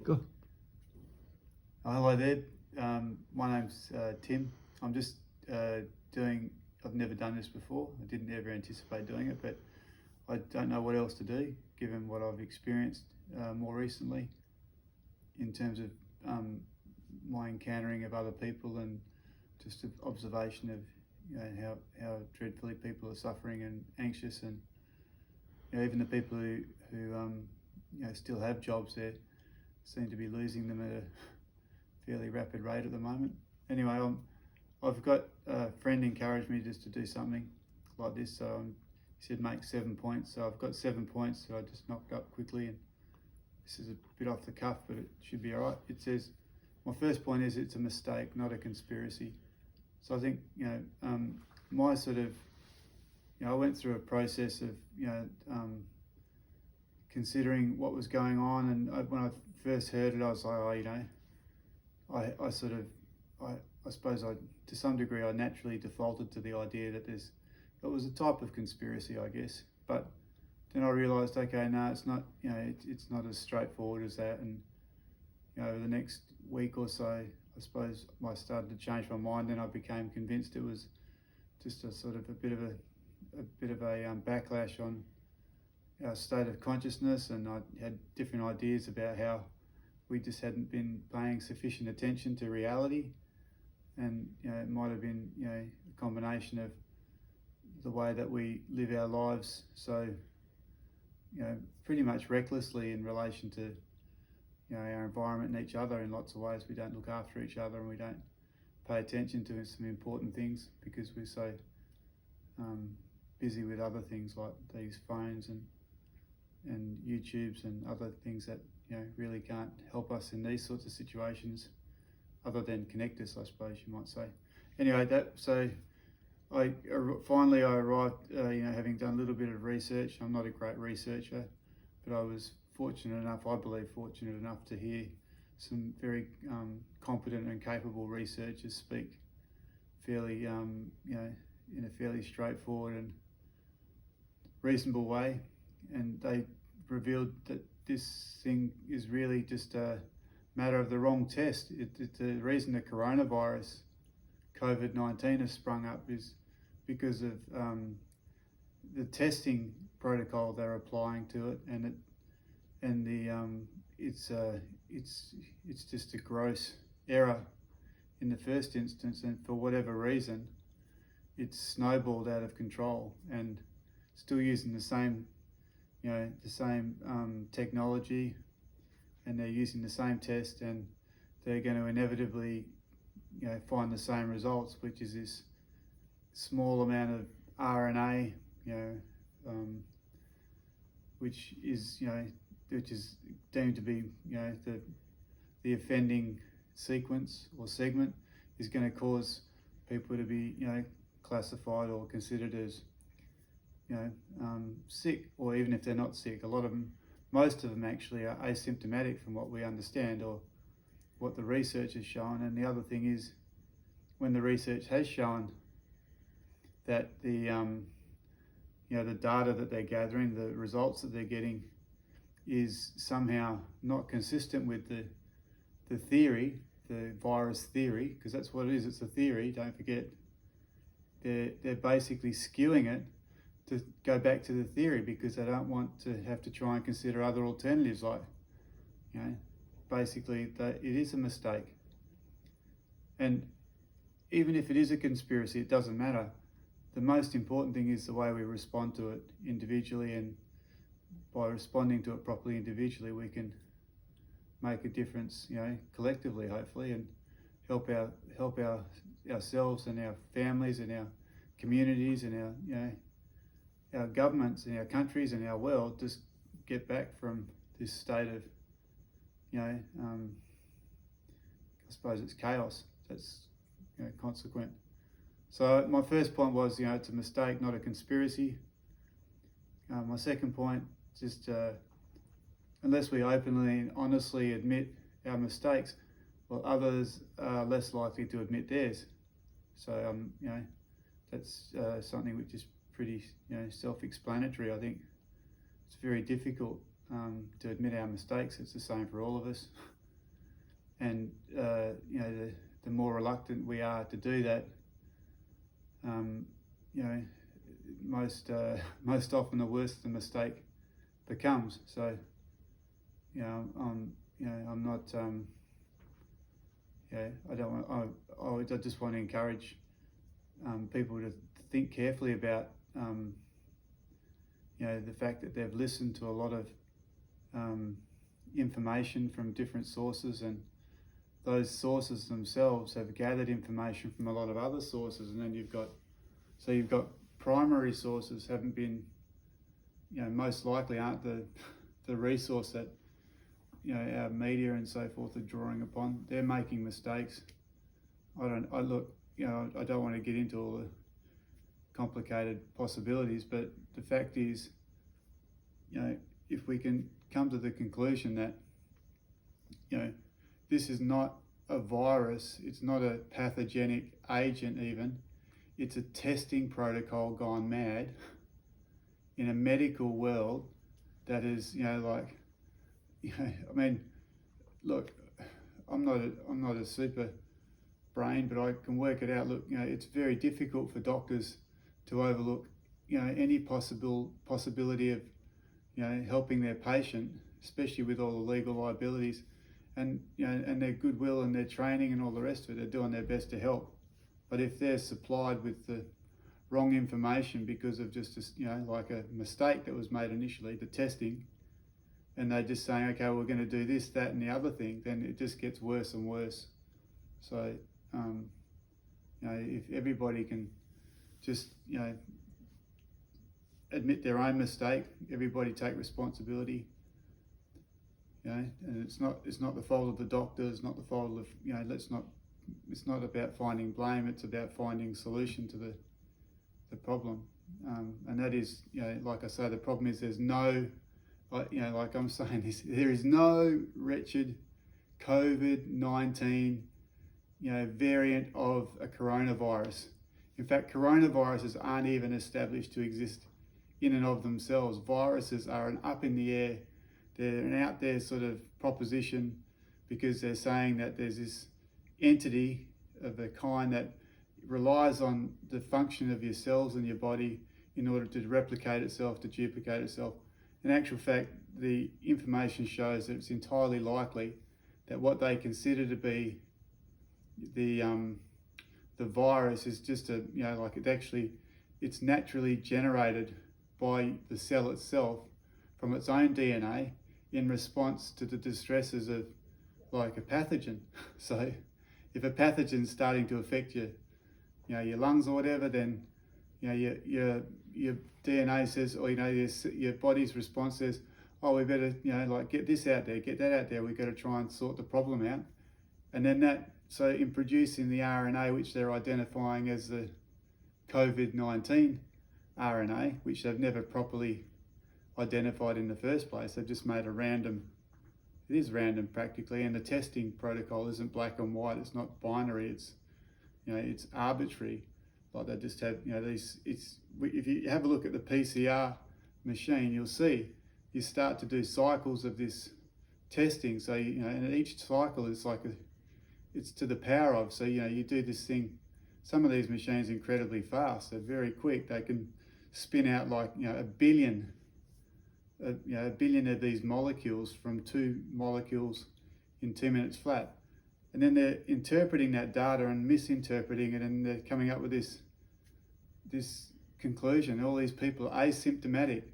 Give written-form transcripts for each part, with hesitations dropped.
Go. Hello there. My name's Tim. I'm just I've never done this before. I didn't ever anticipate doing it, but I don't know what else to do given what I've experienced more recently in terms of my encountering of other people and just an observation of how dreadfully people are suffering and anxious, and even the people who still have jobs there seem to be losing them at a fairly rapid rate at the moment. Anyway, I've got a friend encouraged me just to do something like this, so he said make 7 points. So I've got 7 points that I just knocked up quickly, and this is a bit off the cuff, but it should be all right. It says, my first point is it's a mistake, not a conspiracy. So I think, my sort of, I went through a process of, considering what was going on, and when I first heard it, I was like, I suppose to some degree, I naturally defaulted to the idea that it was a type of conspiracy, I guess. But then I realised, okay, no, it's not. It's not as straightforward as that. And over the next week or so, I suppose I started to change my mind, and I became convinced it was just a sort of a bit of a backlash on our state of consciousness, and I had different ideas about how we just hadn't been paying sufficient attention to reality, and it might have been a combination of the way that we live our lives, so pretty much recklessly in relation to our environment and each other in lots of ways. We don't look after each other, and we don't pay attention to some important things because we're so busy with other things like these phones and YouTubes and other things that really can't help us in these sorts of situations, other than connect us, I suppose you might say. Anyway, I finally arrived, having done a little bit of research. I'm not a great researcher, but I was fortunate enough to hear some very competent and capable researchers speak fairly, in a fairly straightforward and reasonable way, and they revealed that this thing is really just a matter of the wrong test. The reason the coronavirus, COVID-19, has sprung up is because of the testing protocol they're applying to it, it's just a gross error in the first instance, and for whatever reason, it's snowballed out of control, and still using the same technology, and they're using the same test, and they're going to inevitably find the same results, which is this small amount of RNA, which is deemed to be the offending sequence or segment, is going to cause people to be classified or considered as sick, or even if they're not sick, most of them actually are asymptomatic from what we understand or what the research has shown. And the other thing is, when the research has shown that the data that they're gathering, the results that they're getting, is somehow not consistent with the theory, the virus theory, because that's what it is, it's a theory, don't forget. They're basically skewing it to go back to the theory because they don't want to have to try and consider other alternatives, like, basically it is a mistake. And even if it is a conspiracy, it doesn't matter. The most important thing is the way we respond to it individually, and by responding to it properly individually, we can make a difference, collectively, hopefully, and help ourselves and our families and our communities and our governments and our countries and our world just get back from this state of, I suppose it's chaos that's consequent. So my first point was, it's a mistake, not a conspiracy. My second point, just unless we openly and honestly admit our mistakes, well, others are less likely to admit theirs. So that's something which is pretty self-explanatory. I think it's very difficult to admit our mistakes. It's the same for all of us. and the more reluctant we are to do that, you know, most often the worse the mistake becomes. So, I'm not. I don't want. I just want to encourage people to think carefully about the fact that they've listened to a lot of information from different sources, and those sources themselves have gathered information from a lot of other sources, and then you've got primary sources haven't been, most likely aren't the resource that our media and so forth are drawing upon. They're making mistakes. I don't want to get into all the complicated possibilities, but the fact is, if we can come to the conclusion that, this is not a virus, it's not a pathogenic agent even, it's a testing protocol gone mad in a medical world that is, I mean, look, I'm not a super brain, but I can work it out. Look, it's very difficult for doctors to overlook, any possibility of, helping their patient, especially with all the legal liabilities, and and their goodwill and their training and all the rest of it. They're doing their best to help, but if they're supplied with the wrong information because of just like a mistake that was made initially, the testing, and they're just saying, okay, we're going to do this, that, and the other thing, then it just gets worse and worse. So, if everybody can just, admit their own mistake, everybody take responsibility, and it's not the fault of the doctor, it's not the fault of, it's not about finding blame, it's about finding solution to the problem. And that is, like I say, the problem is there's no, like I'm saying this, there is no wretched COVID-19, variant of a coronavirus. In fact, coronaviruses aren't even established to exist in and of themselves. Viruses are an up in the air, they're an out there sort of proposition, because they're saying that there's this entity of a kind that relies on the function of your cells in your body in order to replicate itself, to duplicate itself. In actual fact, the information shows that it's entirely likely that what they consider to be the virus is just it's naturally generated by the cell itself from its own DNA in response to the distresses of like a pathogen. So if a pathogen's starting to affect your lungs or whatever, then your DNA says, or your body's response says, oh, we better get this out there, get that out there. We've got to try and sort the problem out, and then so in producing the RNA, which they're identifying as the COVID-19 RNA, which they've never properly identified in the first place. They've just made it is random practically, and the testing protocol isn't black and white. It's not binary. It's arbitrary. Like they just have, if you have a look at the PCR machine, you'll see you start to do cycles of this testing. So, and each cycle is it's to the power of, so, you do this thing. Some of these machines are incredibly fast. They're very quick. They can spin out a billion of these molecules from 2 molecules in 2 minutes flat. And then they're interpreting that data and misinterpreting it, and they're coming up with this conclusion. All these people are asymptomatic.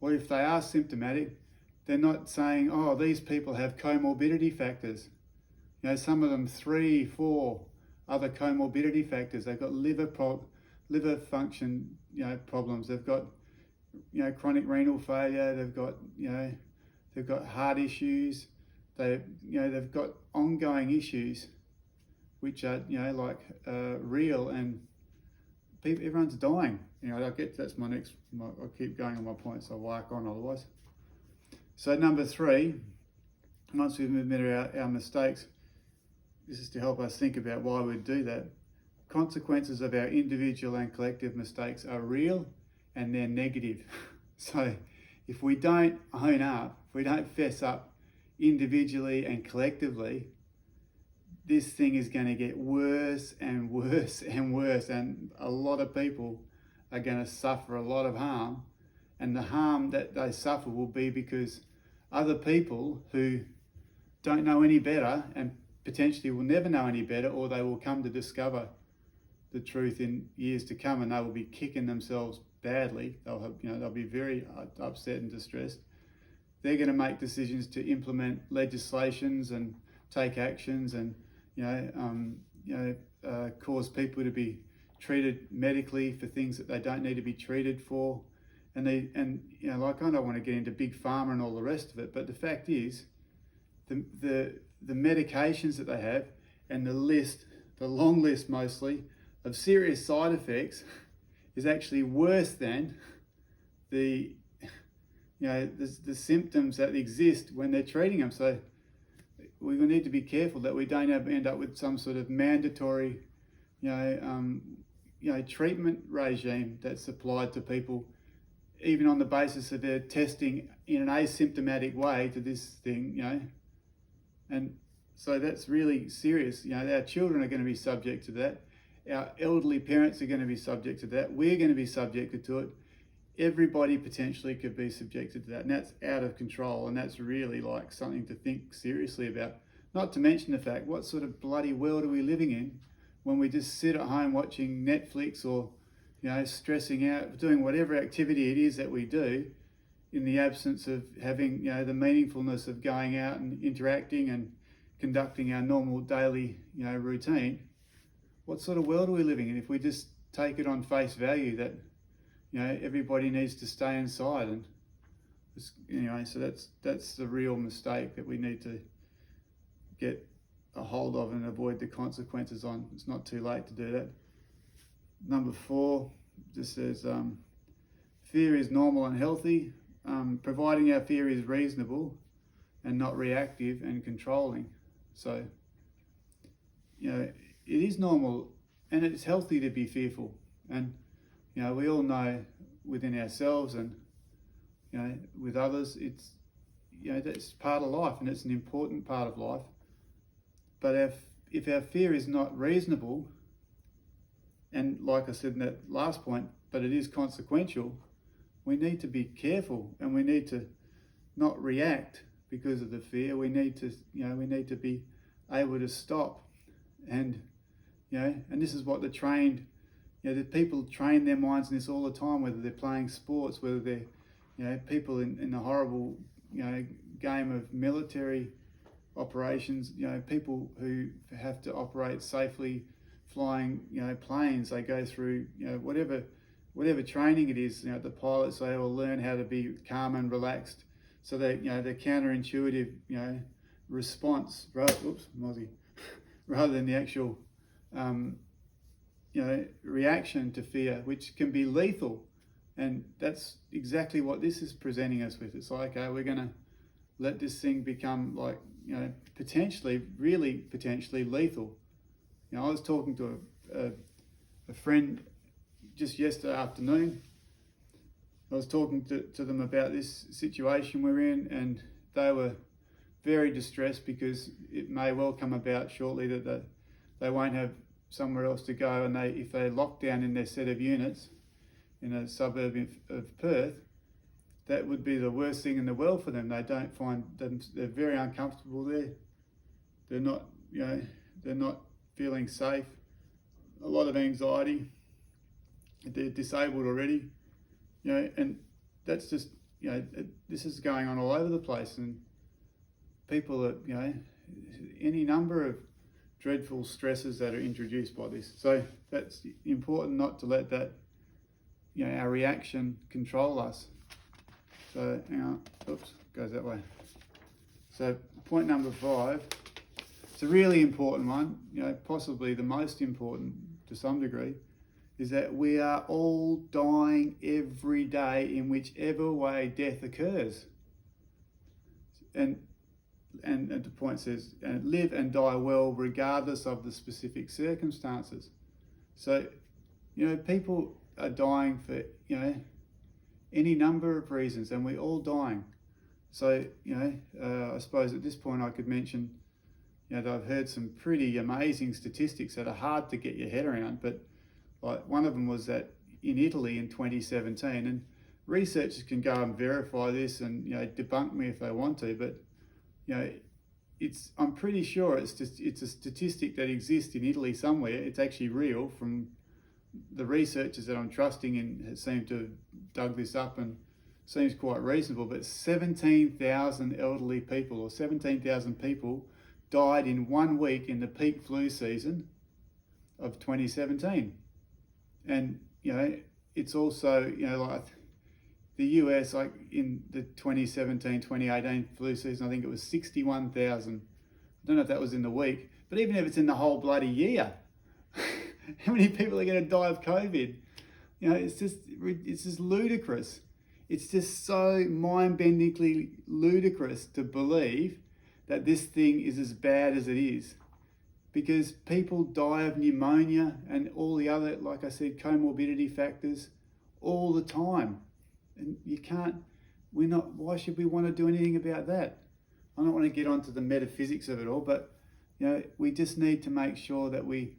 Or if they are symptomatic, they're not saying, oh, these people have comorbidity factors. Some of them 3, 4 other comorbidity factors. They've got liver function, problems. They've got, chronic renal failure. They've got heart issues. They've got ongoing issues, which are, real, and everyone's dying. I'll keep going on my points. I'll work on otherwise. So number 3, once we've admitted our mistakes, this is to help us think about why we do that. Consequences of our individual and collective mistakes are real, and they're negative. So if we don't own up, if we don't fess up individually and collectively, this thing is going to get worse and worse and worse, and a lot of people are going to suffer a lot of harm, and the harm that they suffer will be because other people who don't know any better and potentially will never know any better, or they will come to discover the truth in years to come, and they will be kicking themselves badly. They'll be very upset and distressed. They're going to make decisions to implement legislations and take actions, and cause people to be treated medically for things that they don't need to be treated for. And I don't want to get into big pharma and all the rest of it, but the fact is, the medications that they have, and the long list mostly of serious side effects, is actually worse than the symptoms that exist when they're treating them. So we will need to be careful that we don't end up with some sort of mandatory, treatment regime that's applied to people, even on the basis of their testing in an asymptomatic way to this thing, and so that's really serious. Our children are going to be subject to that. Our elderly parents are going to be subject to that. We're going to be subjected to it. Everybody potentially could be subjected to that, and that's out of control, and that's really like something to think seriously about. Not to mention the fact, what sort of bloody world are we living in when we just sit at home watching Netflix, or stressing out, doing whatever activity it is that we do, in the absence of having the meaningfulness of going out and interacting and conducting our normal daily routine. What sort of world are we living in if we just take it on face value that everybody needs to stay inside? And so that's the real mistake that we need to get a hold of and avoid the consequences on. It's not too late to do that. Number 4 just says, fear is normal and healthy, providing our fear is reasonable and not reactive and controlling. So, it is normal and it's healthy to be fearful. And, we all know within ourselves and, with others, it's, that's part of life, and it's an important part of life. But if our fear is not reasonable, and like I said in that last point, but it is consequential, we need to be careful, and we need to not react because of the fear. We need to be able to stop, and and this is what the trained, the people train their minds in this all the time, whether they're playing sports, whether they're people in the horrible game of military operations, people who have to operate safely, flying planes. They go through whatever training it is. The pilots, they all learn how to be calm and relaxed, so that the counterintuitive response, rather than the actual reaction to fear, which can be lethal. And that's exactly what this is presenting us with. It's like, we're going to let this thing become like, potentially lethal. I was talking to a friend just yesterday afternoon. I was talking to them about this situation we're in, and they were very distressed because it may well come about shortly that they won't have somewhere else to go, and if they lock down in their set of units in a suburb of Perth, that would be the worst thing in the world for them. They don't find them, they're very uncomfortable there. They're not feeling safe. A lot of anxiety. They're disabled already, and that's just, this is going on all over the place, and people are, any number of dreadful stresses that are introduced by this. So that's important, not to let that, our reaction control us. So, goes that way. So point number 5, it's a really important one, possibly the most important to some degree, is that we are all dying every day in whichever way death occurs. And the point says, and live and die well regardless of the specific circumstances. So, people are dying for, any number of reasons, and we're all dying. So, I suppose at this point I could mention You know, I've heard some pretty amazing statistics that are hard to get your head around, but like one of them was that in Italy in 2017, and researchers can go and verify this and, you know, debunk me if they want to, but, you know, I'm pretty sure it's a statistic that exists in Italy somewhere. It's actually real from the researchers that I'm trusting in seem to have dug this up and seems quite reasonable, but 17,000 elderly people or 17,000 people died in 1 week in the peak flu season of 2017. And, you know, it's also, you know, like the US, like in the 2017-2018 flu season, I think it was 61,000. I don't know if that was in the week, but even if it's in the whole bloody year, how many people are going to die of COVID? You know, it's just ludicrous. It's just so mind-bendingly ludicrous to believe that this thing is as bad as it is, because people die of pneumonia and all the other, like I said, comorbidity factors all the time. And why should we want to do anything about that? I don't want to get onto the metaphysics of it all, but, you know, we just need to make sure that we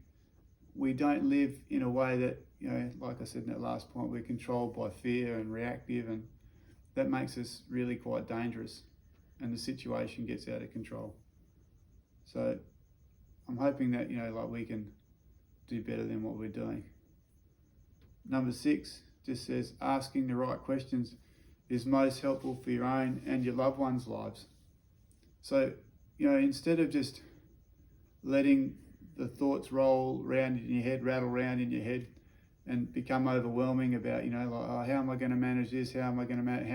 don't live in a way that, you know, like I said in that last point, we're controlled by fear and reactive, and that makes us really quite dangerous and the situation gets out of control. So I'm hoping that, you know, like we can do better than what we're doing. Number 6 just says asking the right questions is most helpful for your own and your loved ones' lives. So, you know, instead of just letting the thoughts roll around in your head, rattle around in your head, and become overwhelming about, you know, like, oh, how am I going to manage this? How are they going to manage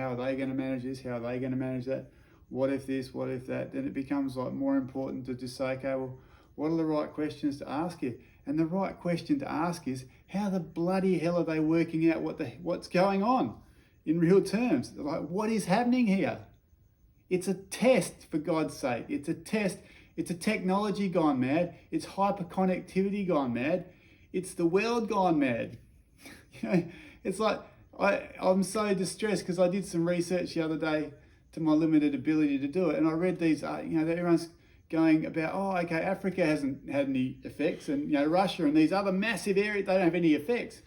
this? How are they going to manage that? What if this? What if that? Then it becomes like more important to just say, okay, well, what are the right questions to ask here? And the right question to ask is, how the bloody hell are they working out what's going on in real terms? Like, what is happening here? It's a test, for God's sake. It's a test. It's a technology gone mad. It's hyperconnectivity gone mad. It's the world gone mad. You know, it's like I'm so distressed because I did some research the other day to my limited ability to do it, and I read these. You know, that everyone's going about, oh, okay, Africa hasn't had any effects, and, you know, Russia and these other massive areas, they don't have any effects.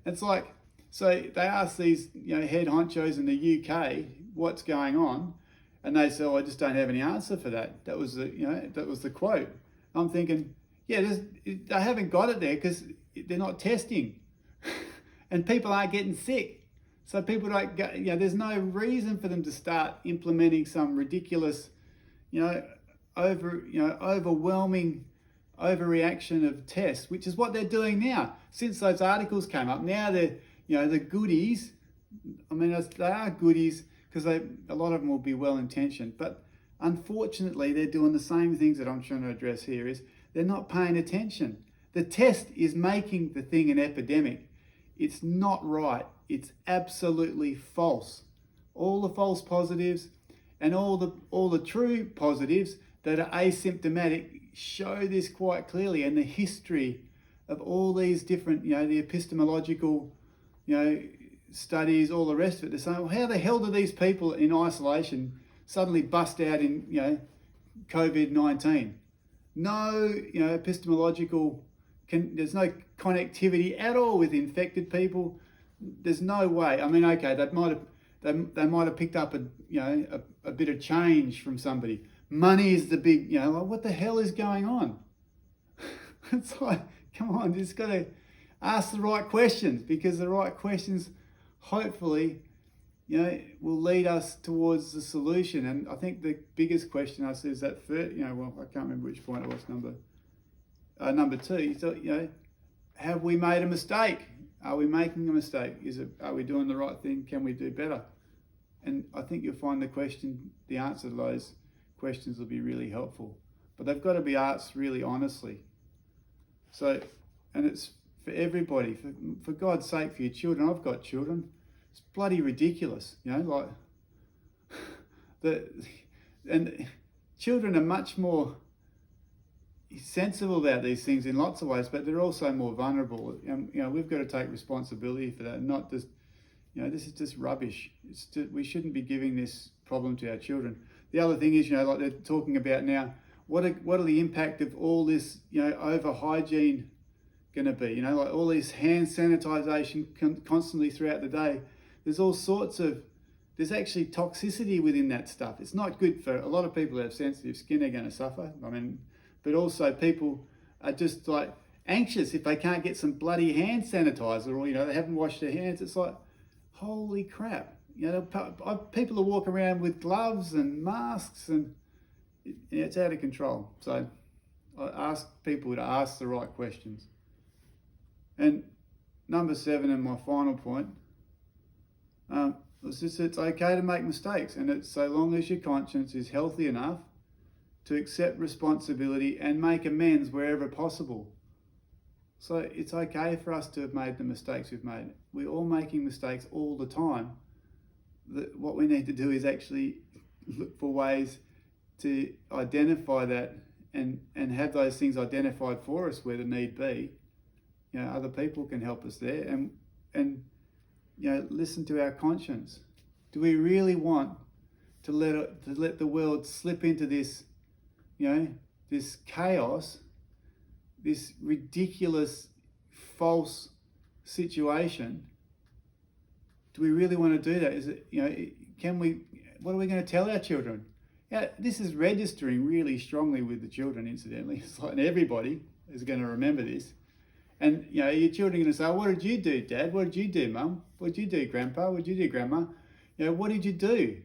It's like, so they asked these, you know, head honchos in the UK what's going on, and they said, oh, I just don't have any answer for that. That was the quote. I'm thinking, yeah, they haven't got it there because they're not testing, and people aren't getting sick. So people don't go, you know, there's no reason for them to start implementing some ridiculous, you know, overwhelming overreaction of tests, which is what they're doing now. Since those articles came up, now they're, you know, the goodies. I mean, they are goodies because a lot of them will be well-intentioned, but unfortunately, they're doing the same things that I'm trying to address here. Is they're not paying attention. The test is making the thing an epidemic. It's not right. It's absolutely false. All the false positives and all the true positives that are asymptomatic show this quite clearly, and the history of all these different, you know, the epistemological, you know, studies, all the rest of it. They're saying, well, how the hell do these people in isolation suddenly bust out in, you know, COVID-19? No, you know, epistemological, there's no connectivity at all with infected people. There's no way. I mean, okay, they might have picked up a bit of change from somebody. Money is the big, you know, like, what the hell is going on? It's like, come on, just got to ask the right questions, because the right questions, hopefully, you know, will lead us towards the solution. And I think the biggest question I see is that third, you know, well, I can't remember which point it was, number 2. So, you know, have we made a mistake? Are we making a mistake? Are we doing the right thing? Can we do better? And I think you'll find the answer to those questions will be really helpful. But they've got to be asked really honestly. So, and it's for everybody, for God's sake, for your children. I've got children. It's bloody ridiculous, you know, like and children are much more sensible about these things in lots of ways, but they're also more vulnerable. And, you know, we've got to take responsibility for that, and not just, you know, this is just rubbish. We shouldn't be giving this problem to our children. The other thing is, you know, like they're talking about now, what are the impact of all this, over hygiene going to be? Like all this hand sanitization constantly throughout the day. There's all sorts of, there's actually toxicity within that stuff. It's not good for a lot of people who have sensitive skin are going to suffer. But also people are just like anxious if they can't get some bloody hand sanitizer, or, they haven't washed their hands. It's like, holy crap. People will walk around with gloves and masks, and it's out of control. So I ask people to ask the right questions. And number 7, and my final point, it's okay to make mistakes, and it's so long as your conscience is healthy enough to accept responsibility and make amends wherever possible. So it's okay for us to have made the mistakes we've made. We're all making mistakes all the time. What we need to do is actually look for ways to identify that and have those things identified for us where the need be. Other people can help us there, and listen to our conscience. Do we really want to let the world slip into this, this chaos, this ridiculous, false situation? Do we really want to do that? Is it, what are we going to tell our children? This is registering really strongly with the children, incidentally. It's like everybody is going to remember this. And, your children are going to say, oh, what did you do, Dad? What did you do, Mum? What did you do, Grandpa? What did you do, Grandma? What did you do?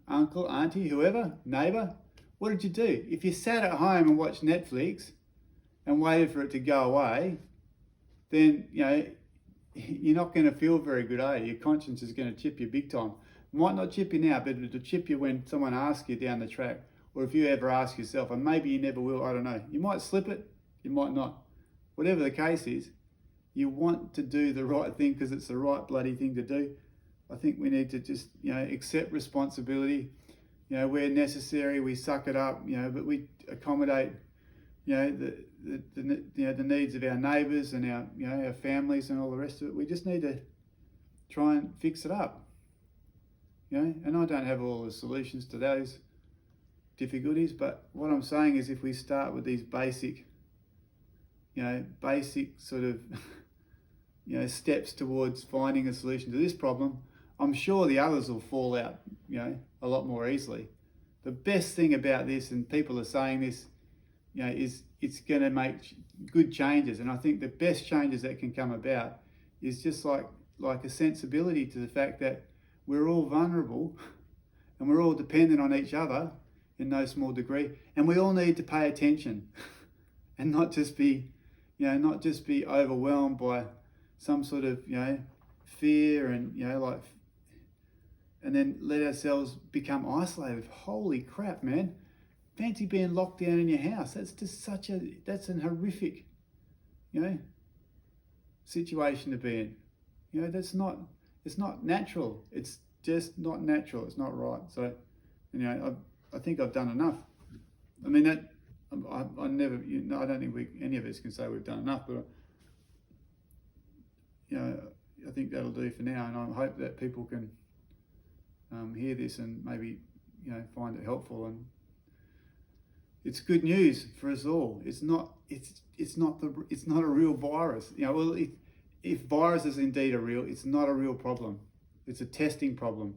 Uncle, auntie, whoever, neighbour? What did you do? If you sat at home and watched Netflix and waited for it to go away, then, you're not going to feel very good, are you? Your conscience is going to chip you big time. Might not chip you now, but it'll chip you when someone asks you down the track, or if you ever ask yourself, and maybe you never will, I don't know. You might slip it, you might not. Whatever the case is, you want to do the right thing because it's the right bloody thing to do. I think we need to just, accept responsibility. Where necessary, we suck it up, but we accommodate, the needs of our neighbours and our families and all the rest of it. We just need to try and fix it up. And I don't have all the solutions to those difficulties, but what I'm saying is if we start with these basic sort of, steps towards finding a solution to this problem, I'm sure the others will fall out, a lot more easily. The best thing about this, and people are saying this, is it's going to make good changes. And I think the best changes that can come about is just like a sensibility to the fact that we're all vulnerable and we're all dependent on each other in no small degree. And we all need to pay attention and not just be overwhelmed by some sort of, fear and, and then let ourselves become isolated. Holy crap, man. Fancy being locked down in your house. That's just that's an horrific, situation to be in. It's not natural. It's just not natural. It's not right. So, I think I've done enough. I mean, I never, I don't think any of us can say we've done enough, but, I think that'll do for now. And I hope that people can hear this and maybe, find it helpful. And it's good news for us all. It's not a real virus. If viruses indeed are real, it's not a real problem. It's a testing problem.